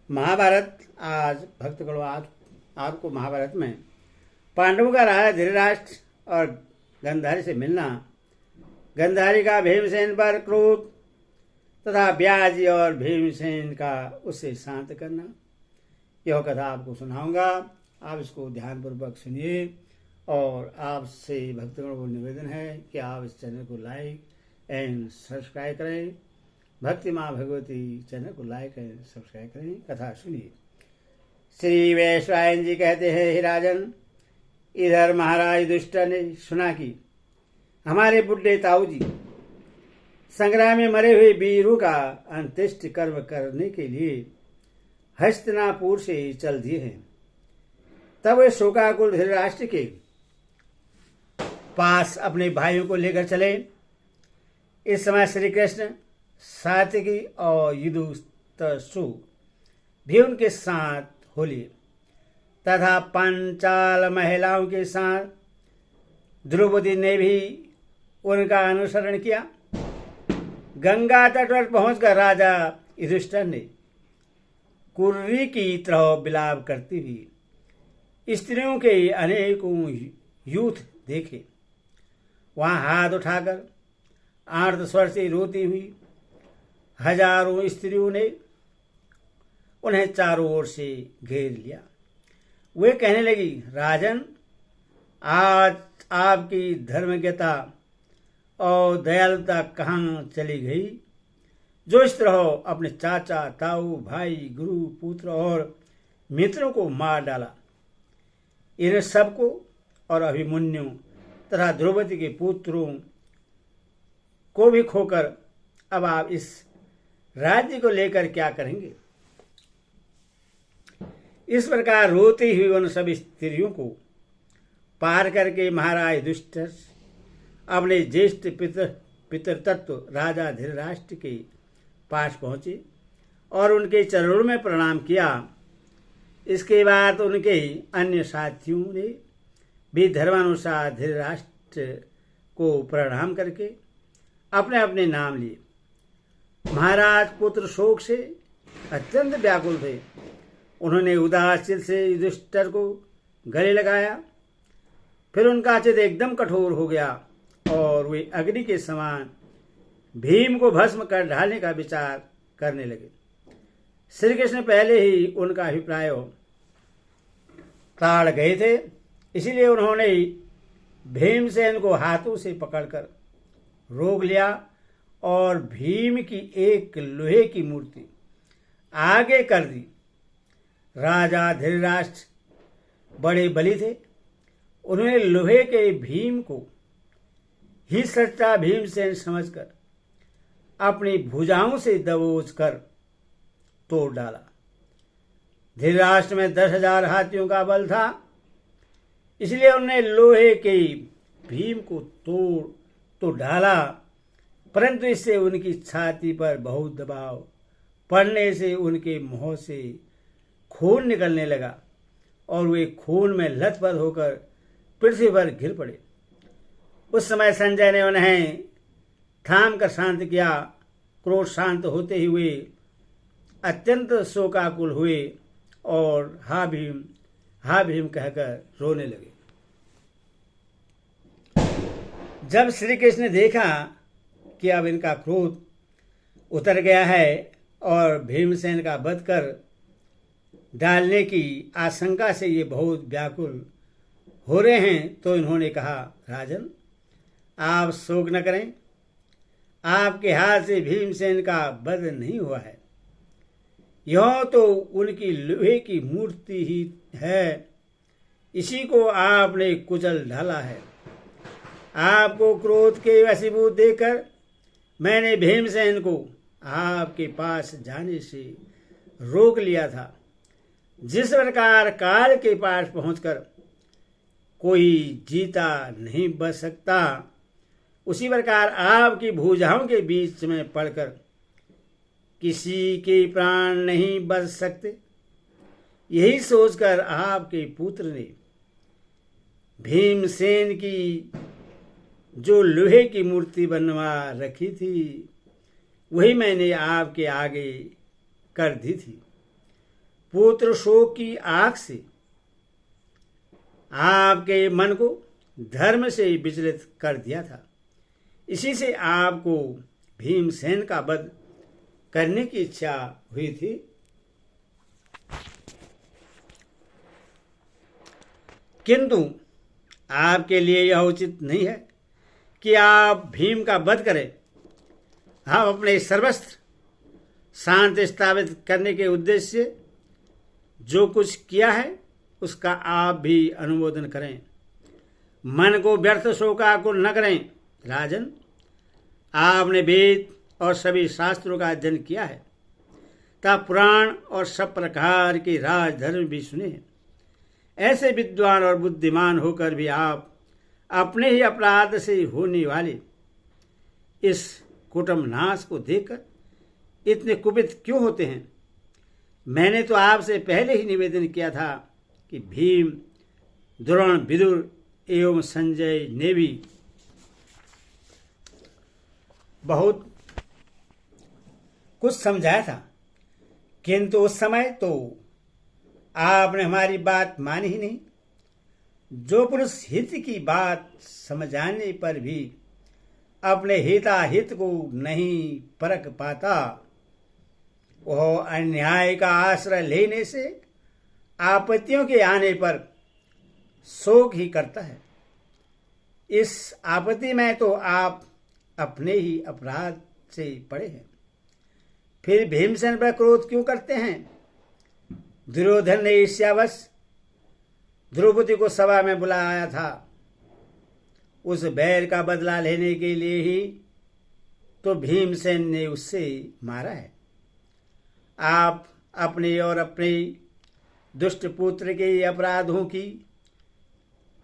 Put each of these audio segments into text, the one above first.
महाभारत। आज भक्तगणों, आज आपको महाभारत में पांडवों का राजा धृतराष्ट्र और गंधारी से मिलना, गंधारी का भीमसेन पर क्रोध तथा ब्याजी और भीमसेन का उससे शांत करना, यह कथा आपको सुनाऊंगा। आप इसको ध्यानपूर्वक सुनिए और आपसे भक्तगणों को निवेदन है कि आप इस चैनल को लाइक एंड सब्सक्राइब करें। भक्ति माँ भगवती चैनल को लाइक एंड सब्सक्राइब करें। कथा सुनिए। श्री वैश्वायन जी कहते हैं, हे राजन, इधर महाराज दुष्ट ने सुना कि हमारे बुढ़े ताऊ जी संग्राम में मरे हुए वीरों का अंत्येष्टि कर्म करने के लिए हस्तिनापुर से चल दिए हैं। तब वे शोकाकुल धृतराष्ट्र के पास अपने भाइयों को लेकर चले। इस समय श्री कृष्ण, सात्यकी और युधिष्ठिर भी उनके साथ हो लिए तथा पांचाल महिलाओं के साथ द्रौपदी ने भी उनका अनुसरण किया। गंगा तट पर पहुंचकर राजा युधिष्ठिर ने कुर्री की तरह विलाप करती हुई स्त्रियों के अनेकों यूथ देखे। वहां हाथ उठाकर आर्त स्वर से रोती हुई हजारों स्त्रियों ने उन्हें चारों ओर से घेर लिया। वे कहने लगी, राजन, आज आपकी धर्मज्ञता और दयालुता कहाँ चली गई, जो इस तरह अपने चाचा, ताऊ, भाई, गुरु, पुत्र और मित्रों को मार डाला। इन सबको और अभिमन्यु तथा द्रौपदी के पुत्रों को भी खोकर अब आप इस राज्य को लेकर क्या करेंगे। इस प्रकार रोती हुई उन सभी स्त्रियों को पार करके महाराज युधिष्ठिर अपने ज्येष्ठ पितृतत्व राजा धृतराष्ट्र के पास पहुंचे और उनके चरणों में प्रणाम किया। इसके बाद उनके अन्य साथियों ने भी धर्मानुसार धृतराष्ट्र को प्रणाम करके अपने अपने नाम लिए। महाराज पुत्र शोक से अत्यंत व्याकुल थे। उन्होंने उदास चित्त से युधिष्ठिर को गले लगाया। फिर उनका चित्त एकदम कठोर हो गया और वे अग्नि के समान भीम को भस्म कर ढालने का विचार करने लगे। श्री कृष्ण पहले ही उनका अभिप्राय ताड़ गए थे, इसीलिए उन्होंने भीमसेन को हाथों से पकड़कर रोक लिया और भीम की एक लोहे की मूर्ति आगे कर दी। राजा धृतराष्ट्र बड़े बली थे। उन्होंने लोहे के भीम को ही सच्चा भीमसेन समझकर अपनी भुजाओं से दबोच कर तोड़ डाला। धृतराष्ट्र में 10,000 हाथियों का बल था, इसलिए उन्होंने लोहे के भीम को तोड़ तो डाला, परंतु इससे उनकी छाती पर बहुत दबाव पड़ने से उनके मुंह से खून निकलने लगा और वे खून में लथपथ होकर पृथ्वी पर गिर पड़े। उस समय संजय ने उन्हें थाम कर शांत किया। क्रोध शांत होते ही वे अत्यंत शोकाकुल हुए और हा भीम कहकर रोने लगे। जब श्री कृष्ण ने देखा कि अब इनका क्रोध उतर गया है और भीमसेन का वध कर डालने की आशंका से ये बहुत व्याकुल हो रहे हैं, तो इन्होंने कहा, राजन, आप शोक न करें। आपके हाथ से भीमसेन का वध नहीं हुआ है। यह तो उनकी लोहे की मूर्ति ही है, इसी को आपने कुचल ढाला है। आपको क्रोध के वशीभूत देकर मैंने भीमसेन को आपके पास जाने से रोक लिया था। जिस प्रकार काल के पास पहुंचकर कोई जीता नहीं बच सकता, उसी प्रकार आपकी भुजाओं के बीच में पड़कर किसी के प्राण नहीं बच सकते। यही सोचकर आपके पुत्र ने भीमसेन की जो लोहे की मूर्ति बनवा रखी थी, वही मैंने आपके आगे कर दी थी। पुत्र शोक की आग से आपके मन को धर्म से विचलित कर दिया था। इसी से आपको भीमसेन का वध करने की इच्छा हुई थी। किंतु आपके लिए यह उचित नहीं है कि आप भीम का वध करें। हम अपने सर्वस्त्र शांति स्थापित करने के उद्देश्य से जो कुछ किया है उसका आप भी अनुमोदन करें। मन को व्यर्थ शोकाकुल न करें। राजन, आपने वेद और सभी शास्त्रों का अध्ययन किया है तथा पुराण और सब प्रकार के राजधर्म भी सुने हैं। ऐसे विद्वान और बुद्धिमान होकर भी आप अपने ही अपराध से होने वाले इस कुटुंब नाश को देखकर इतने कुपित क्यों होते हैं? मैंने तो आपसे पहले ही निवेदन किया था कि भीम, द्रोण, विदुर एवं संजय ने भी बहुत कुछ समझाया था, किंतु उस समय तो आपने हमारी बात मानी ही नहीं। जो पुरुष हित की बात समझाने पर भी अपने हिताहित को नहीं परख पाता, वह अन्याय का आश्रय लेने से आपत्तियों के आने पर शोक ही करता है। इस आपत्ति में तो आप अपने ही अपराध से पड़े हैं। फिर भीमसेन पर क्रोध क्यों करते हैं? दुर्योधन ने ईर्ष्यावश द्रौपदी को सभा में बुलाया था। उस बैर का बदला लेने के लिए ही तो भीमसेन ने उससे मारा है। आप अपने और अपने दुष्ट पुत्र के अपराधों की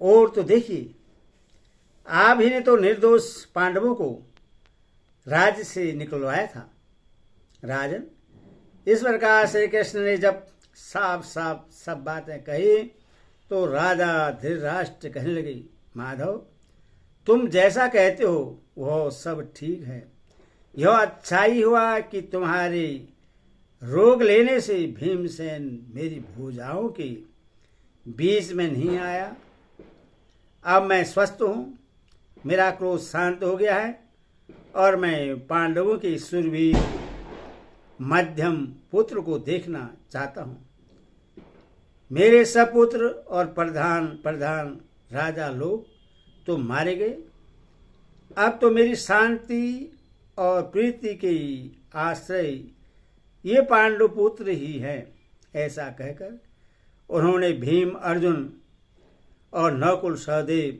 ओर तो देखिए। आप ही ने तो निर्दोष पांडवों को राज्य से निकलवाया था। राजन, इस प्रकार श्री कृष्ण ने जब साफ साफ सब बातें कही तो राजा धृतराष्ट्र कहने लगे, माधव, तुम जैसा कहते हो वह सब ठीक है। यह अच्छा ही हुआ कि तुम्हारे रोग लेने से भीमसेन मेरी भुजाओं के बीच में नहीं आया। अब मैं स्वस्थ हूँ, मेरा क्रोध शांत हो गया है और मैं पांडवों के शूरवीर मध्यम पुत्र को देखना चाहता हूँ। मेरे सपुत्र और प्रधान राजा लोग तो मारे गए। अब तो मेरी शांति और प्रीति के आश्रय ये पांडु पुत्र ही है। ऐसा कहकर उन्होंने भीम, अर्जुन और नकुल, सहदेव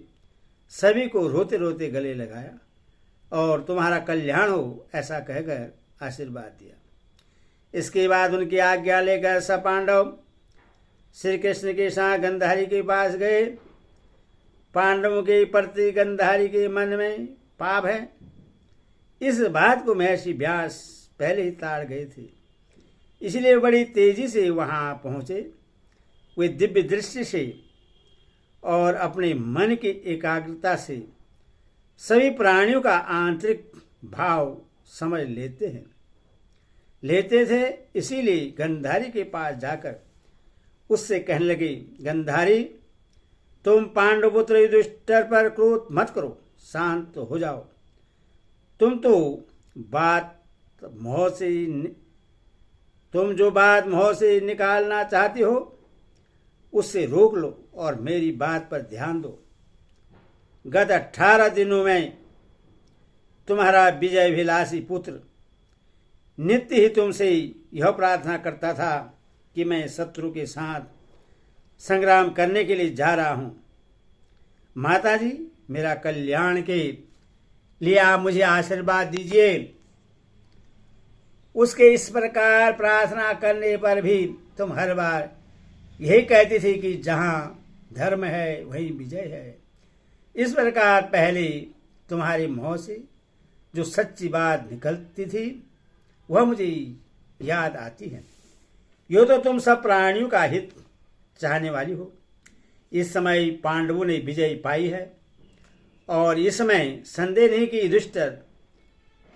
सभी को रोते रोते गले लगाया और तुम्हारा कल्याण हो ऐसा कहकर आशीर्वाद दिया। इसके बाद उनकी आज्ञा लेकर सब पांडव श्री कृष्ण के साथ गंधारी के पास गए। पांडवों के प्रति गंधारी के मन में पाप है, इस बात को महर्षि व्यास पहले ही ताड़ गए थे, इसलिए बड़ी तेजी से वहां पहुंचे। वे दिव्य दृष्टि से और अपने मन की एकाग्रता से सभी प्राणियों का आंतरिक भाव समझ लेते थे। इसीलिए गंधारी के पास जाकर उससे कहने लगे, गंधारी, तुम पांडुपुत्र युधिष्ठिर पर क्रोध मत करो, शांत हो जाओ। तुम जो बात मोह से निकालना चाहती हो उससे रोक लो और मेरी बात पर ध्यान दो। गत 18 दिनों में तुम्हारा विजयभिलाषी पुत्र नित्य ही तुमसे यह प्रार्थना करता था कि मैं शत्रु के साथ संग्राम करने के लिए जा रहा हूं। माता जी, मेरा कल्याण के लिए आप मुझे आशीर्वाद दीजिए। उसके इस प्रकार प्रार्थना करने पर भी तुम हर बार यही कहती थी कि जहां धर्म है वहीं विजय है। इस प्रकार पहले तुम्हारी मुंह से जो सच्ची बात निकलती थी वह मुझे याद आती है। यो तो तुम सब प्राणियों का हित चाहने वाली हो। इस समय पांडवों ने विजय पाई है और इसमें संदेह नहीं कि युधिष्ठिर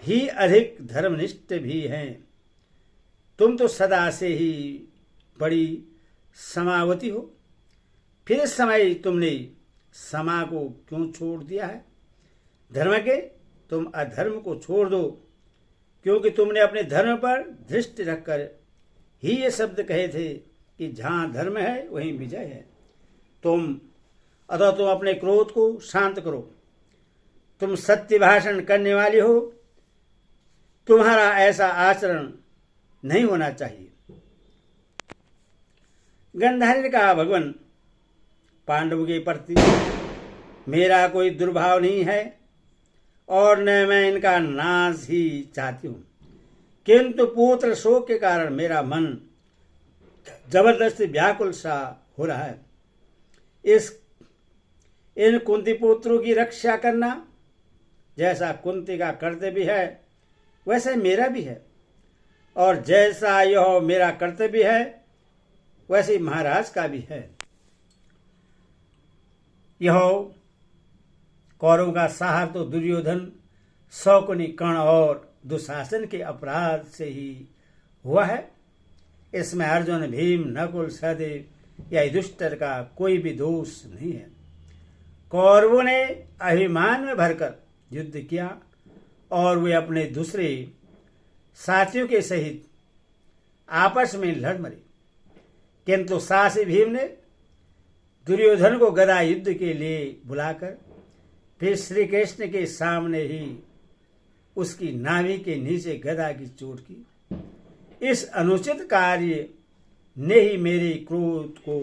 ही अधिक धर्मनिष्ठ भी हैं। तुम तो सदा से ही बड़ी समावती हो। फिर इस समय तुमने समा को क्यों छोड़ दिया है? धर्म के तुम अधर्म को छोड़ दो, क्योंकि तुमने अपने धर्म पर दृष्टि रखकर ही ये शब्द कहे थे कि जहां धर्म है वहीं विजय है। तुम अपने क्रोध को शांत करो। तुम सत्य भाषण करने वाली हो। तुम्हारा ऐसा आचरण नहीं होना चाहिए। गंधारी ने कहा, भगवान, पांडव के प्रति मेरा कोई दुर्भाव नहीं है और न मैं इनका नाश ही चाहती हूं, किंतु पुत्र शोक के कारण मेरा मन जबरदस्ती व्याकुल सा हो रहा है। इन कुंती पुत्रों की रक्षा करना जैसा कुंती का कर्तव्य है वैसे मेरा भी है, और जैसा यह मेरा कर्तव्य है वैसे महाराज का भी है। यह कौरवों का साहब तो दुर्योधन, शकुनी, कर्ण और दुशासन के अपराध से ही हुआ है। इसमें अर्जुन, भीम, नकुल, सहदेव या युधिष्ठिर का कोई भी दोष नहीं है। कौरवों ने अभिमान में भरकर युद्ध किया और वे अपने दूसरे साथियों के सहित आपस में लड़ मरे, किंतु साहसी भीम ने दुर्योधन को गदा युद्ध के लिए बुलाकर फिर श्री कृष्ण के सामने ही उसकी नाभि के नीचे गदा की चोट की। इस अनुचित कार्य ने ही मेरे क्रोध को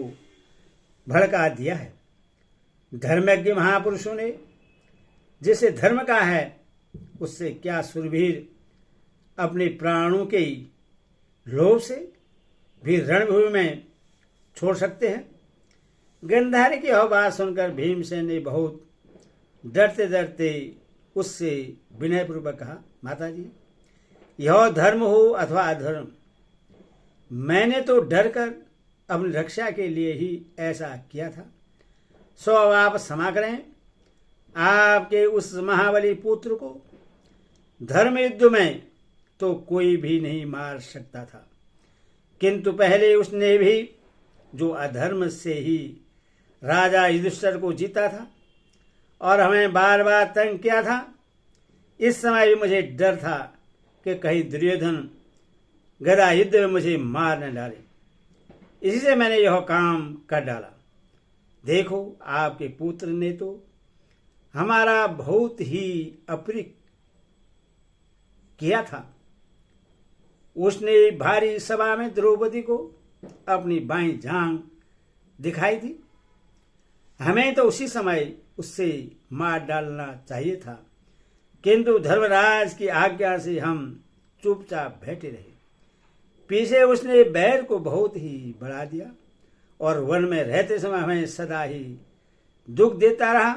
भड़का दिया है। धर्मज्ञ महापुरुषों ने जिसे धर्म का है उससे क्या सुरवीर अपने प्राणों के लोभ से भी रणभूमि में छोड़ सकते हैं? गंधारी की यह बात सुनकर भीमसेन ने बहुत डरते डरते उससे विनयपूर्वक कहा, माता जी, यह धर्म हो अथवा अधर्म, मैंने तो डर कर अपनी रक्षा के लिए ही ऐसा किया था। सो अब आप क्षमा करें। आपके उस महाबली पुत्र को धर्म युद्ध में तो कोई भी नहीं मार सकता था, किंतु पहले उसने भी जो अधर्म से ही राजा युधिष्ठिर को जीता था और हमें बार बार तंग किया था, इस समय भी मुझे डर था कि कहीं दुर्योधन गदा युद्ध में मुझे मार न डाले। इसी से मैंने यह काम कर डाला। देखो, आपके पुत्र ने तो हमारा बहुत ही अप्रिय किया था। उसने भारी सभा में द्रौपदी को अपनी बाईं जांग दिखाई थी। हमें तो उसी समय उससे मार डालना चाहिए था, किंतु धर्मराज की आज्ञा से हम चुपचाप बैठे रहे। पीछे उसने बैर को बहुत ही बढ़ा दिया और वन में रहते समय हमें सदा ही दुख देता रहा।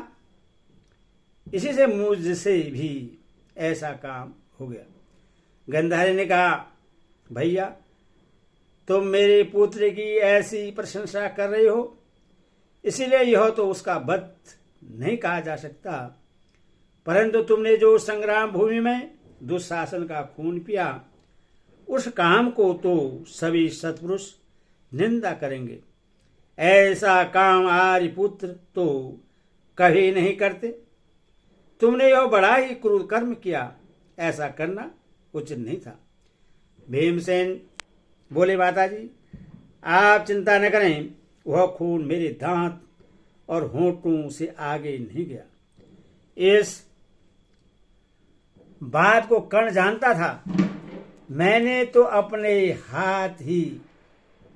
इसी से मुझसे भी ऐसा काम हो गया। गंधारी ने कहा, भैया, तुम मेरे पुत्र की ऐसी प्रशंसा कर रहे हो, इसीलिए यह तो उसका वध नहीं कहा जा सकता, परंतु तुमने जो संग्राम भूमि में दुशासन का खून पिया, उस काम को तो सभी सत्पुरुष निंदा करेंगे। ऐसा काम आर्य पुत्र तो कभी नहीं करते। तुमने यह बड़ा ही क्रूर कर्म किया, ऐसा करना उचित नहीं था। भीमसेन बोले, माता जी, आप चिंता न करें, वह खून मेरे दांत और होंठों से आगे नहीं गया। इस बात को कर्ण जानता था। मैंने तो अपने हाथ ही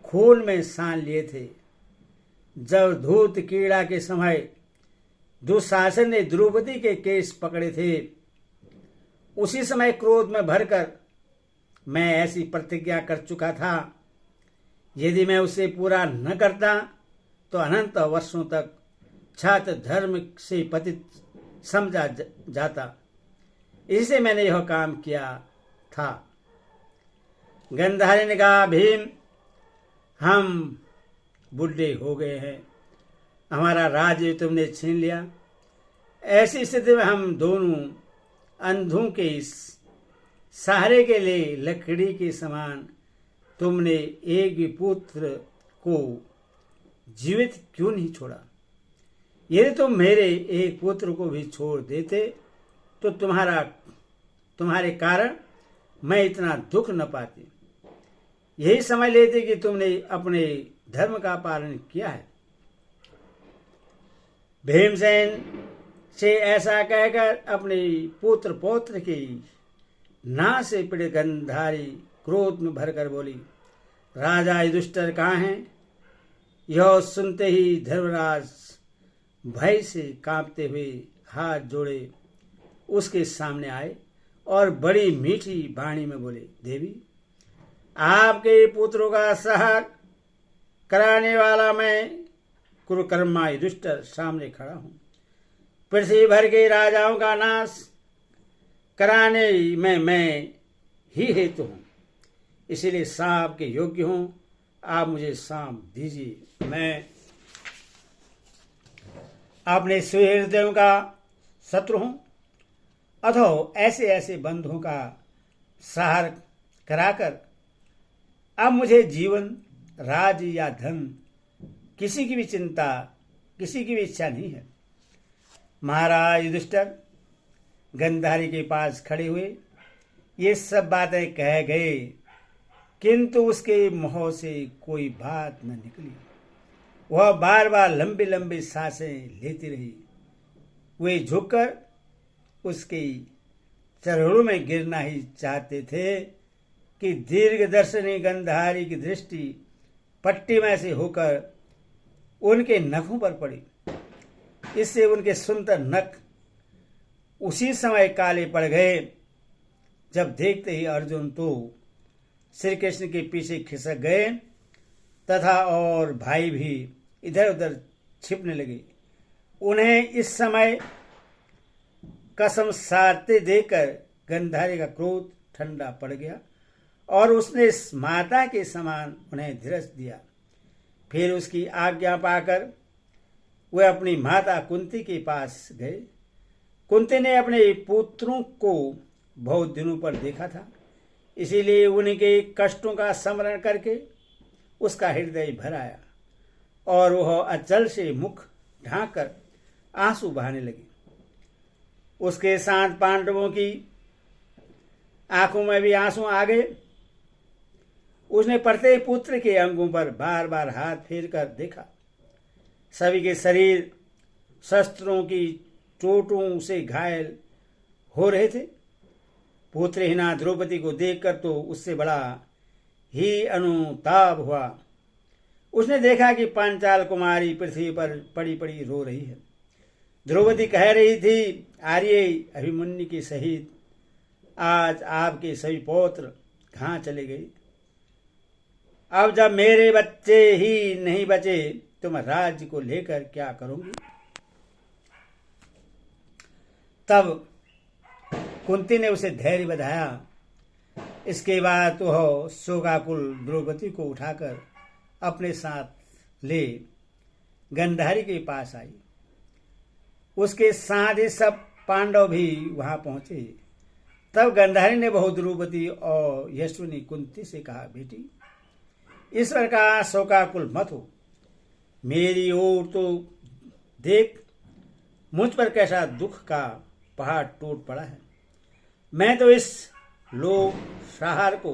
खून में सान लिए थे। जब धूत कीड़ा के समय दुशासन ने द्रौपदी के केस पकड़े थे, उसी समय क्रोध में भरकर मैं ऐसी प्रतिज्ञा कर चुका था, यदि मैं उसे पूरा न करता तो अनंत वर्षों तक छात्र धर्म से पतित समझा जाता। इससे मैंने यह काम किया था। गंधारी ने कहा, भीम, हम बुढ़े हो गए हैं, हमारा राज्य तुमने छीन लिया। ऐसी स्थिति में हम दोनों अंधों के इस सहारे के लिए लकड़ी के समान तुमने एक भी पुत्र को जीवित क्यों नहीं छोड़ा? यदि तुम मेरे एक पुत्र को भी छोड़ देते तो तुम्हारे कारण मैं इतना दुख न पाती। यही समझ लेते कि तुमने अपने धर्म का पालन किया है। भीमसेन से ऐसा कहकर अपने पुत्र पौत्र की नाक से पीड़ित गंधारी क्रोध में भरकर बोली, राजा युधिष्ठिर कहाँ हैं? यह सुनते ही धर्मराज भय से कांपते हुए हाथ जोड़े उसके सामने आए और बड़ी मीठी वाणी में बोले, देवी, आपके पुत्रों का संहार कराने वाला मैं कुरुकर्मा युधिष्ठिर सामने खड़ा हूं। पृथ्वी भर के राजाओं का नाश कराने में मैं ही हेतु हूं, इसीलिए सांप के योग्य हूं। आप मुझे सांप दीजिए, मैं अपने सुहृदयों का शत्रु हूं। अथो ऐसे ऐसे बंधुओं का सहार कराकर अब मुझे जीवन, राज या धन किसी की भी चिंता, किसी की भी इच्छा नहीं है। महाराज युधिष्ठिर गंधारी के पास खड़े हुए ये सब बातें कह गए, किंतु उसके मुंह से कोई बात न निकली। वह बार बार लंबी लंबी सांसें लेती रही। वे झुककर उसके चरणों में गिरना ही चाहते थे कि दीर्घदर्शनी गंधारी की दृष्टि पट्टी में से होकर उनके नखों पर पड़ी। इससे उनके सुंदर नख उसी समय काले पड़ गए जब देखते ही अर्जुन तो श्री कृष्ण के पीछे खिसक गए तथा और भाई भी इधर उधर छिपने लगे। उन्हें इस समय कसम साधते देखकर गंधारी का क्रोध ठंडा पड़ गया और उसने माता के समान उन्हें धीरज दिया। फिर उसकी आज्ञा पाकर वे अपनी माता कुंती के पास गए। कुंती ने अपने पुत्रों को बहुत दिनों पर देखा था, इसीलिए उनके कष्टों का स्मरण करके उसका हृदय भर आया और वह अचल से मुख ढांककर आंसू बहाने लगी। उसके साथ पांडवों की आंखों में भी आंसू आ गए। उसने प्रत्येक पुत्र के अंगों पर बार बार हाथ फेर कर देखा। सभी के शरीर शस्त्रों की चोटों से घायल हो रहे थे। पुत्रहीना द्रौपदी को देखकर तो उससे बड़ा ही अनुताप हुआ। उसने देखा कि पांचाल कुमारी पृथ्वी पर पड़ी पड़ी रो रही है। द्रौपदी कह रही थी, आर्य अभिमन्यु के सहित आज आपके सभी पौत्र कहाँ चले गए? अब जब मेरे बच्चे ही नहीं बचे तो मैं राज्य को लेकर क्या करूंगी? तब कुंती ने उसे धैर्य बधाया। इसके बाद वह शोकाकुल द्रौपदी को उठाकर अपने साथ ले गंधारी के पास आई। उसके साथ ही सब पांडव भी वहां पहुंचे। तब गंधारी ने बहुत द्रौपदी और यशस्विनी कुंती से कहा, बेटी, ईश्वर का शोकाकुल मत हो। मेरी ओर तो देख, मुझ पर कैसा दुख का पहाड़ टूट पड़ा है। मैं तो इस लोक संहार को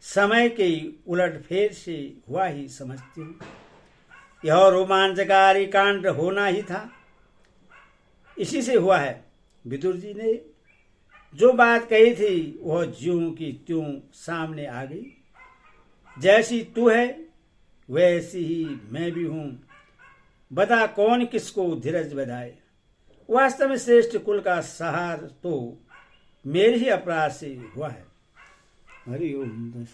समय के उलटफेर से हुआ ही समझती हूँ। यह रोमांचकारी कांड होना ही था, इसी से हुआ है। विदुर जी ने जो बात कही थी वह ज्यों की त्यों सामने आ गई। जैसी तू है वैसी ही मैं भी हूं। बता कौन किसको धीरज बधाए। वास्तव में श्रेष्ठ कुल का सहार तो मेरे ही अपराध से हुआ है। हरि ओम।